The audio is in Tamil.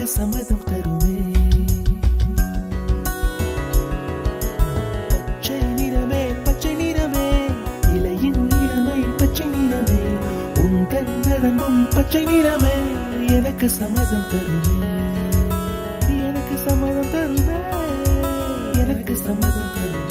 எனக்கு சம்மதம் தருமே. பச்சை நிறமே பச்சை நிறமே, இலையின் நிறமை பச்சை நிறமே, உந்தன் நரம்பும் பச்சை நிறமே, எனக்கு சம்மதம் தருமே. எனக்கு சம்மதம் தருமே, எனக்கு சம்மதம் தருமே.